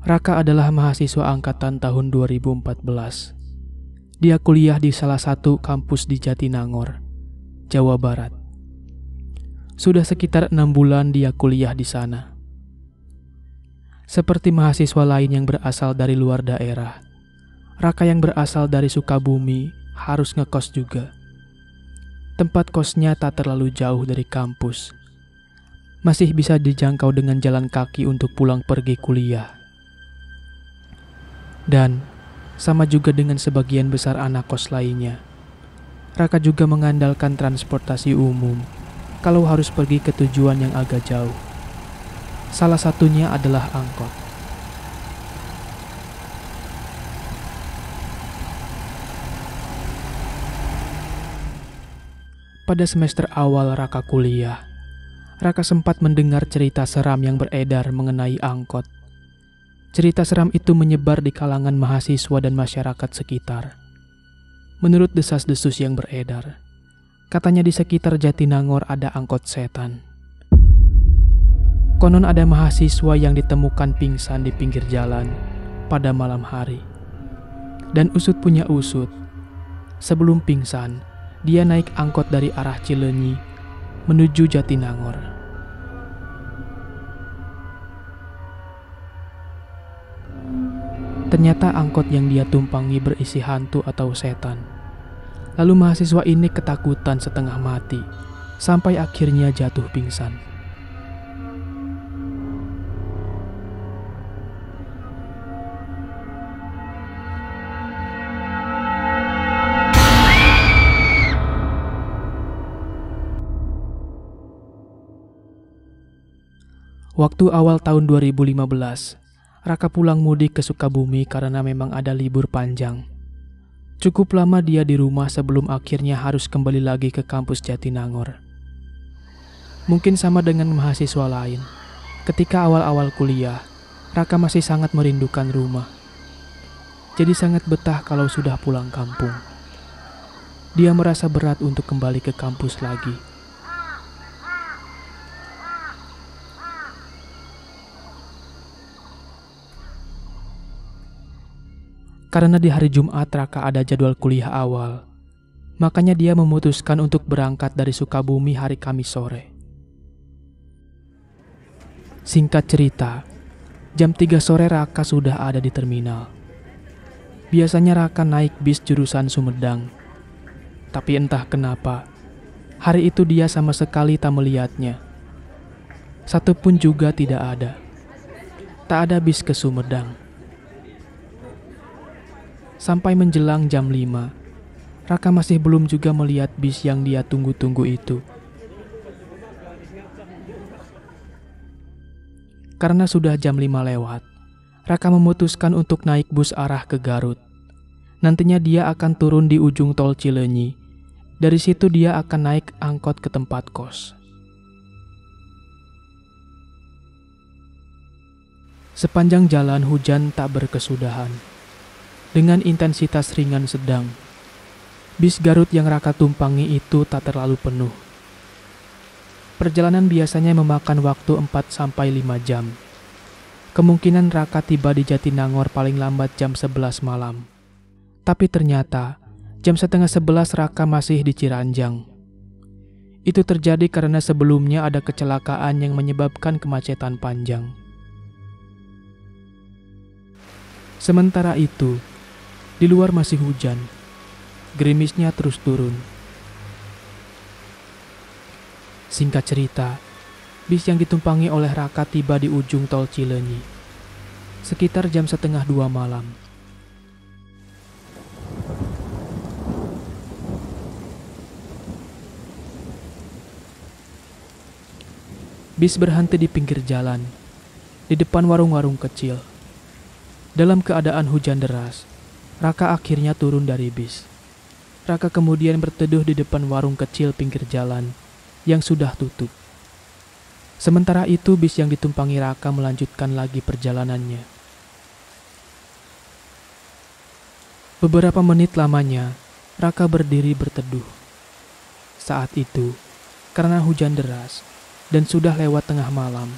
Raka adalah mahasiswa angkatan tahun 2014. Dia kuliah di salah satu kampus di Jatinangor, Jawa Barat. Sudah sekitar 6 bulan dia kuliah di sana. Seperti mahasiswa lain yang berasal dari luar daerah, Raka yang berasal dari Sukabumi harus ngekos juga. Tempat kosnya tak terlalu jauh dari kampus. Masih bisa dijangkau dengan jalan kaki untuk pulang pergi kuliah. Dan sama juga dengan sebagian besar anak kos lainnya, Raka juga mengandalkan transportasi umum kalau harus pergi ke tujuan yang agak jauh. Salah satunya adalah angkot. Pada semester awal Raka kuliah, Raka sempat mendengar cerita seram yang beredar mengenai angkot. Cerita seram itu menyebar di kalangan mahasiswa dan masyarakat sekitar. Menurut desas-desus yang beredar, katanya di sekitar Jatinangor ada angkot setan. Konon ada mahasiswa yang ditemukan pingsan di pinggir jalan pada malam hari. Dan usut punya usut, sebelum pingsan, dia naik angkot dari arah Cileunyi menuju Jatinangor. Ternyata angkot yang dia tumpangi berisi hantu atau setan. Lalu mahasiswa ini ketakutan setengah mati, sampai akhirnya jatuh pingsan. Waktu awal tahun 2015, Raka pulang mudik ke Sukabumi karena memang ada libur panjang. Cukup lama dia di rumah sebelum akhirnya harus kembali lagi ke kampus Jatinangor. Mungkin sama dengan mahasiswa lain, ketika awal-awal kuliah, Raka masih sangat merindukan rumah. Jadi sangat betah kalau sudah pulang kampung. Dia merasa berat untuk kembali ke kampus lagi. Karena di hari Jumat Raka ada jadwal kuliah awal, makanya dia memutuskan untuk berangkat dari Sukabumi hari Kamis sore. Singkat cerita, jam 3 sore Raka sudah ada di terminal. Biasanya Raka naik bis jurusan Sumedang. Tapi entah kenapa, hari itu dia sama sekali tak melihatnya. Satupun juga tidak ada. Tak ada bis ke Sumedang. Sampai menjelang jam 5, Raka masih belum juga melihat bis yang dia tunggu-tunggu itu. Karena sudah jam 5 lewat, Raka memutuskan untuk naik bus arah ke Garut. Nantinya dia akan turun di ujung tol Cileunyi. Dari situ dia akan naik angkot ke tempat kos. Sepanjang jalan hujan tak berkesudahan. Dengan intensitas ringan sedang, bis Garut yang Raka tumpangi itu tak terlalu penuh. Perjalanan biasanya memakan waktu 4-5 jam. Kemungkinan Raka tiba di Jatinangor paling lambat jam 11 malam. Tapi ternyata, jam setengah 11 Raka masih di Ciranjang. Itu terjadi karena sebelumnya ada kecelakaan yang menyebabkan kemacetan panjang. Sementara itu, di luar masih hujan. Gerimisnya terus turun. Singkat cerita, bis yang ditumpangi oleh Raka tiba di ujung tol Cileunyi. Sekitar jam 1:30 malam. Bis berhenti di pinggir jalan, di depan warung-warung kecil. Dalam keadaan hujan deras, Raka akhirnya turun dari bis. Raka kemudian berteduh di depan warung kecil pinggir jalan yang sudah tutup. Sementara itu bis yang ditumpangi Raka melanjutkan lagi perjalanannya. Beberapa menit lamanya, Raka berdiri berteduh. Saat itu, karena hujan deras dan sudah lewat tengah malam,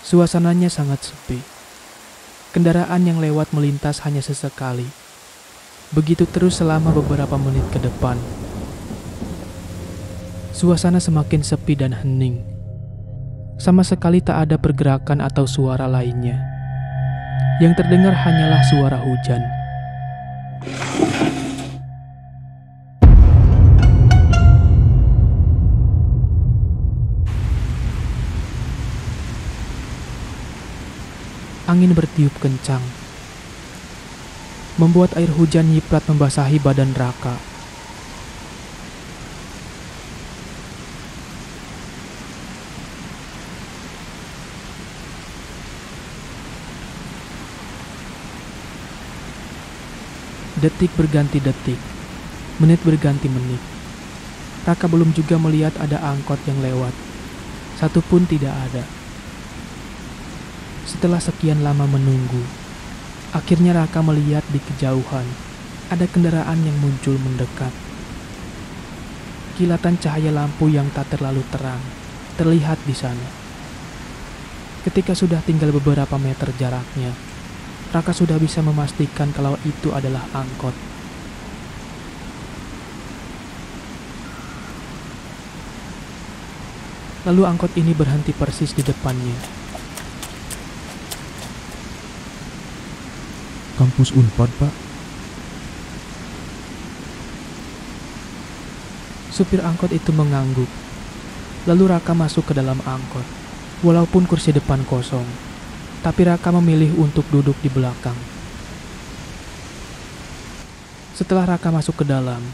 Suasananya sangat sepi. Kendaraan yang lewat melintas hanya sesekali. Begitu terus selama beberapa menit ke depan. Suasana semakin sepi dan hening. Sama sekali tak ada pergerakan atau suara lainnya. Yang terdengar hanyalah suara hujan. Angin bertiup kencang, membuat air hujan nyiprat membasahi badan Raka. Detik berganti detik, menit berganti menit. Raka belum juga melihat ada angkot yang lewat. Satu pun tidak ada. Setelah sekian lama menunggu, akhirnya Raka melihat di kejauhan ada kendaraan yang muncul mendekat. Kilatan cahaya lampu yang tak terlalu terang terlihat di sana. Ketika sudah tinggal beberapa meter jaraknya, Raka sudah bisa memastikan kalau itu adalah angkot. Lalu angkot ini berhenti persis di depannya. Kampus Unpad, Pak. Supir angkot itu mengangguk. Lalu Raka masuk ke dalam angkot. Walaupun kursi depan kosong, tapi Raka memilih untuk duduk di belakang. Setelah Raka masuk ke dalam,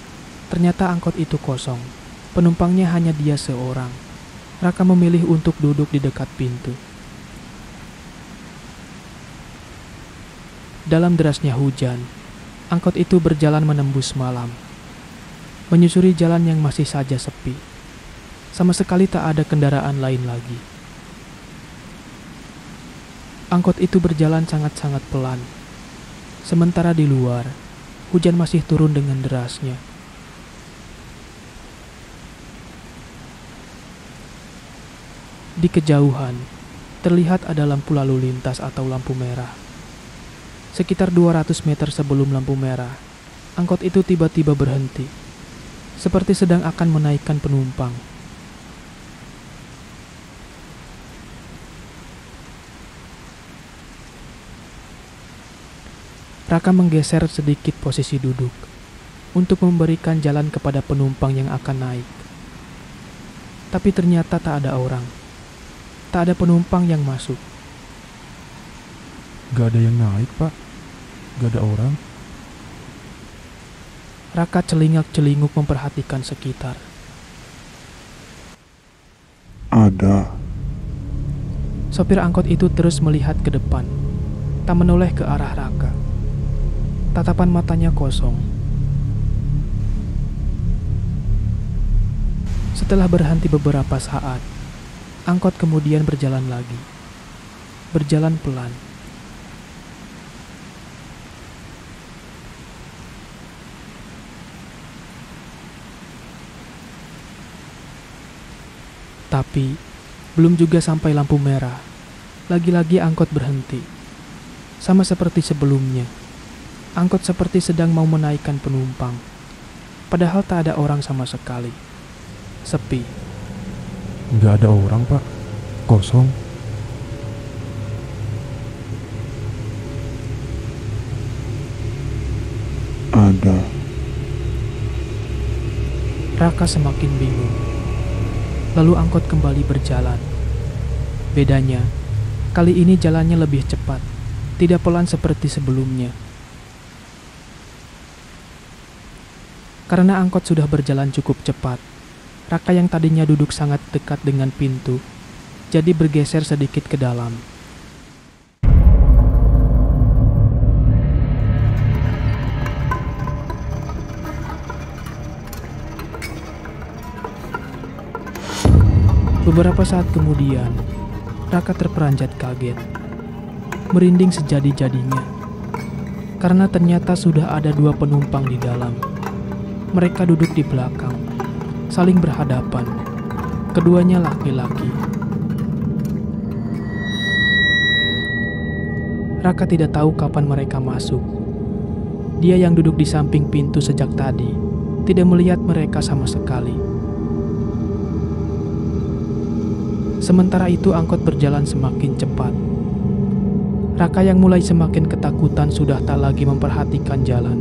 ternyata angkot itu kosong. Penumpangnya hanya dia seorang. Raka memilih untuk duduk di dekat pintu. Dalam derasnya hujan, angkot itu berjalan menembus malam, menyusuri jalan yang masih saja sepi. Sama sekali tak ada kendaraan lain lagi. Angkot itu berjalan sangat-sangat pelan. Sementara di luar, hujan masih turun dengan derasnya. Di kejauhan, terlihat ada lampu lalu lintas atau lampu merah. Sekitar 200 meter sebelum lampu merah, angkot itu tiba-tiba berhenti, seperti sedang akan menaikkan penumpang. Raka menggeser sedikit posisi duduk, untuk memberikan jalan kepada penumpang yang akan naik. Tapi ternyata tak ada orang. Tak ada penumpang yang masuk. Gak ada yang naik, Pak. Gak ada orang. Raka celingak-celinguk memperhatikan sekitar. Ada. Sopir angkot itu terus melihat ke depan, tak menoleh ke arah Raka. Tatapan matanya kosong. Setelah berhenti beberapa saat, angkot kemudian berjalan lagi. Berjalan pelan. Tapi, belum juga sampai lampu merah. Lagi-lagi angkot berhenti. Sama seperti sebelumnya. Angkot seperti sedang mau menaikkan penumpang. Padahal tak ada orang sama sekali. Sepi. Gak ada orang, Pak. Kosong. Ada. Raka semakin bingung. Lalu angkot kembali berjalan. Bedanya, kali ini jalannya lebih cepat, tidak pelan seperti sebelumnya. Karena angkot sudah berjalan cukup cepat, Raka yang tadinya duduk sangat dekat dengan pintu, jadi bergeser sedikit ke dalam. Beberapa saat kemudian, Raka terperanjat kaget, merinding sejadi-jadinya, karena ternyata sudah ada 2 penumpang di dalam. Mereka duduk di belakang, saling berhadapan. Keduanya laki-laki. Raka tidak tahu kapan mereka masuk. Dia yang duduk di samping pintu sejak tadi tidak melihat mereka sama sekali. Sementara itu angkot berjalan semakin cepat. Raka yang mulai semakin ketakutan sudah tak lagi memperhatikan jalan.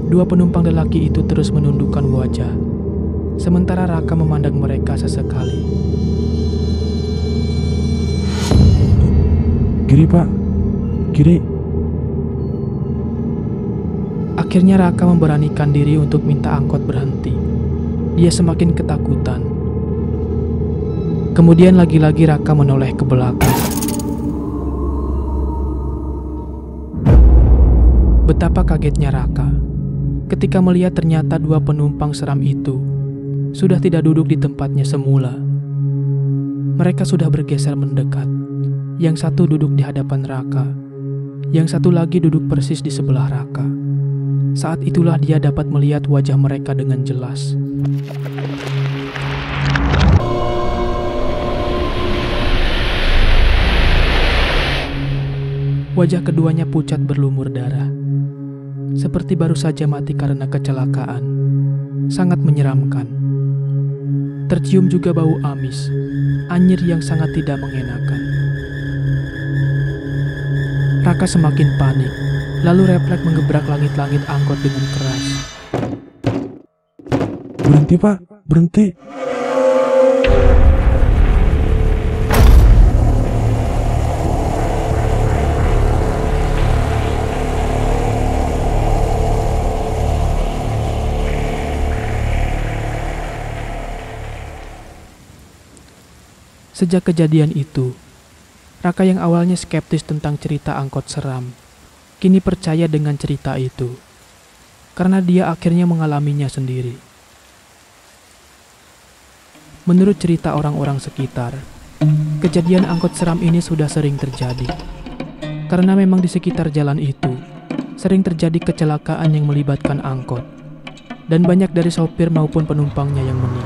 Dua penumpang lelaki itu terus menundukkan wajah, sementara Raka memandang mereka sesekali. Kiri pak, kiri. Akhirnya Raka memberanikan diri untuk minta angkot berhenti. Dia semakin ketakutan. Kemudian lagi-lagi Raka menoleh ke belakang. Betapa kagetnya Raka ketika melihat ternyata dua penumpang seram itu sudah tidak duduk di tempatnya semula. Mereka sudah bergeser mendekat. Yang satu duduk di hadapan Raka, yang satu lagi duduk persis di sebelah Raka. Saat itulah dia dapat melihat wajah mereka dengan jelas. Wajah keduanya pucat berlumur darah, seperti baru saja mati karena kecelakaan. Sangat menyeramkan. Tercium juga bau amis, anyir yang sangat tidak mengenakan. Raka semakin panik, lalu refleks menggebrak langit-langit angkot dengan keras. Berhenti pak, berhenti. Sejak kejadian itu, Raka yang awalnya skeptis tentang cerita angkot seram, kini percaya dengan cerita itu, karena dia akhirnya mengalaminya sendiri. Menurut cerita orang-orang sekitar, kejadian angkot seram ini sudah sering terjadi, karena memang di sekitar jalan itu, sering terjadi kecelakaan yang melibatkan angkot, dan banyak dari sopir maupun penumpangnya yang meninggal.